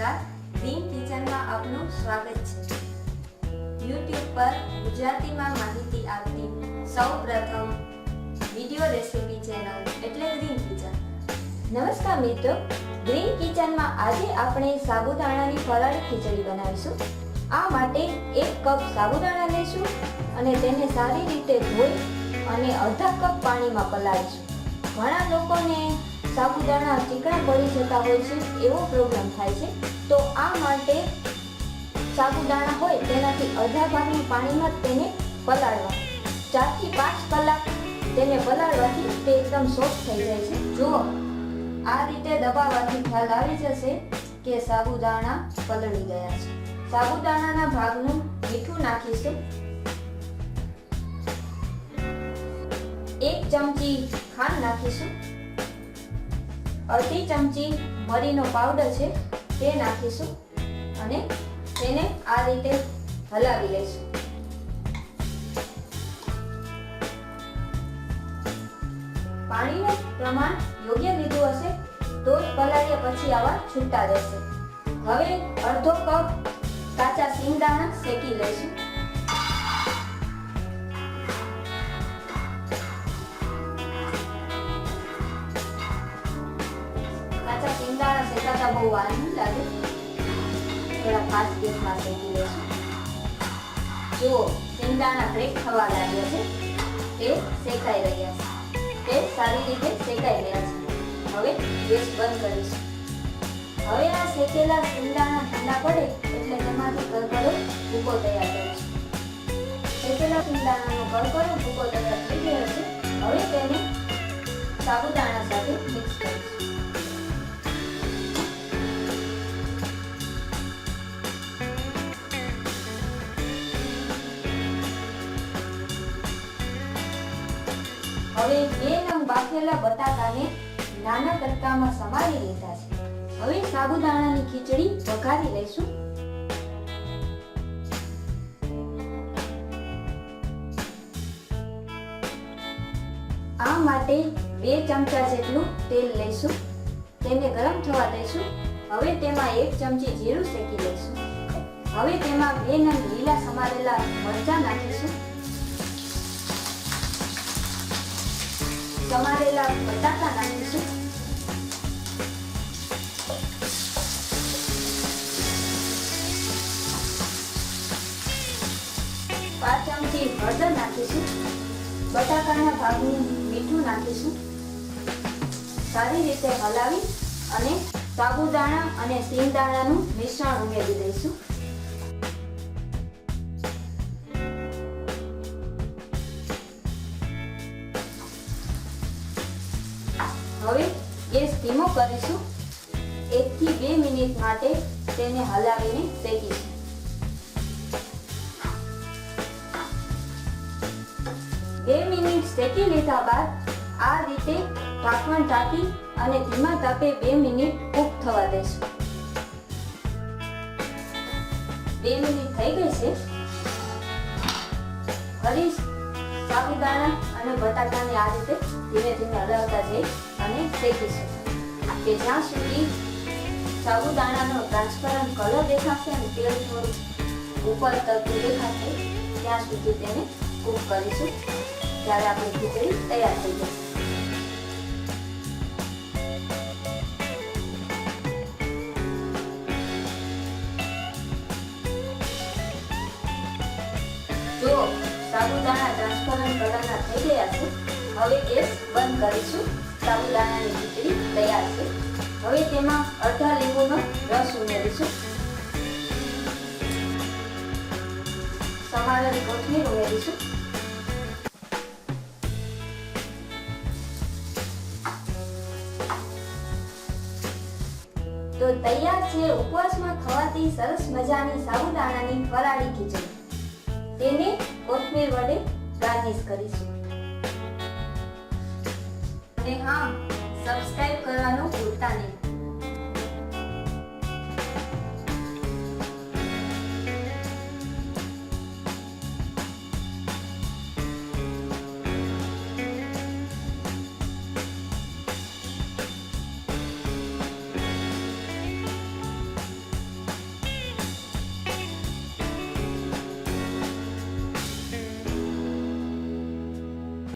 નમસ્કાર, ગ્રીન કિચનમાં આપનું સ્વાગત છે। YouTube પર ગુજરાતીમાં માહિતી આપતી સૌપ્રથમ વિડિયો રેસિપી ચેનલ એટલે ગ્રીન કિચન। નમસ્કાર મિત્રો, ગ્રીન કિચનમાં આજે આપણે સાબુદાણાની ફરાળી ખીચડી બનાવીશું। આ માટે 1 કપ સાબુદાણા લઈશું અને તેને સારી રીતે ધોઈ અને અડધા કપ પાણીમાં પલાળીશું। ઘણા લોકોને સાબુદાણા ચીકણા પડી જતા હોય છે, એવો પ્રોબ્લેમ થાય છે, તો આ માટે સાબુદાણા હોય તેનાથી અડધા ભાગનું પાણીમાં તેને પલાળવા 4 થી 5 કલાક તેને પલાળવાથી તે એકદમ સોફ્ટ થઈ જાય છે। જો આ રીતે દબાવવાથી ખ્યાલ આવી જશે કે સાબુદાણા પલળી ગયા છે। સાબુદાણાના ભાગનું મીઠું નાખીશું, 1 ચમચી ખાંડ નાખીશું, અડધી ચમચી મરીનો પાવડર છે તે નાખીશું અને તેને આ રીતે હલાવી લઈશું। પાણીનું પ્રમાણ યોગ્ય લીધું હશે તો જ પલાળ્યા પછી આવા છૂટા રહેશે। હવે અડધો કપ કાચા સિંગદાણા શેકી લઈશું। કાચા સિંગદાણા શેકાતા બહુ વાર નહીં લાગે, થોડા ફાસ્ટ ગેસમાં શેકી લઈશું। જો સિંગદાણા ક્રેક થવા લાગ્યા છે, તે શેકાઈ રહ્યા છે, તે સારી રીતે શેકાઈ રહ્યા છે। હવે ગેસ બંધ કરીશું। હવે આ શેકેલા સિંગદાણા ઠંડા પડે એટલે તેમાંથી કરકરો ભૂકો તૈયાર કરીશું। શેકેલા સિંગદાણાનો કરકરો ભૂકો તૈયાર થઈ ગયો છે। હવે તેને સાબુદાણા સાથે મિક્સ કરીશું। હવે 2 નંગ બાફેલા બટાકાને નાના કટકામાં સમારી લીધા છે। હવે સાબુદાણાની ખીચડી વઘારી લઈશું। આ માટે 2 ચમચા જેટલું તેલ લઈશું, તેને ગરમ થવા દઈશું। હવે તેમાં 1 ચમચી જીરું શેકી લઈશું। હવે તેમાં 2 નંગ લીલા સમારેલા મરચાં નાખીશું, સમારેલા બટાકા નાખીશું, 5 ચમચી હળદર નાખીશું, બટાકાના ભાગનું મીઠું નાખીશું, સારી રીતે હલાવી અને સાબુદાણા અને સિંગદાણાનું મિશ્રણ ઉમેરી દઈશું। હવે ગેસ ધીમો કરીશું। 1 થી 2 મિનિટ માટે તેને હલાવીને શેકીશું। 2 મિનિટ શેકી લીધા બાદ આ રીતે ઢાંકણ ઢાંકી અને ધીમા તાપે 2 મિનિટ કૂક થવા દઈશું। 2 મિનિટ થઈ ગઈ છે। ફરી સાબુદાણા અને બટાકાને આ રીતે ધીમે ધીમે હલાવતા જઈ અને શેકીશું કે જ્યાં સુધી સાબુદાણાનો ટ્રાન્સપરન્ટ કલર દેખાશે અને તેલ થોડું ઉપર તરતું દેખાશે ત્યાં સુધી તેને કૂક કરીશું, ત્યારે આપણી ખીચડી તૈયાર થઈ જશે। જો સાબુદાણા ટ્રાન્સપરન્ટ કલરના થઈ ગયા છે, હવે ગેસ બંધ કરીશું। સાબુદાણાની ખીચડી તૈયાર છે। હવે તેમાં અડધા લીંબુનો રસ ઉમેરીશું, સમારેલી કોથમીર ઉમેરીશું, તો તૈયાર છે ઉપવાસમાં ખવાતી સરસ મજાની સાબુદાણાની ફરાળી ખીચડી। તેને કોથમીર વડે ગાર્નિશ કરીશું। અને હા, સબસ્ક્રાઇબ કરવાનું ભૂલતા નહીં।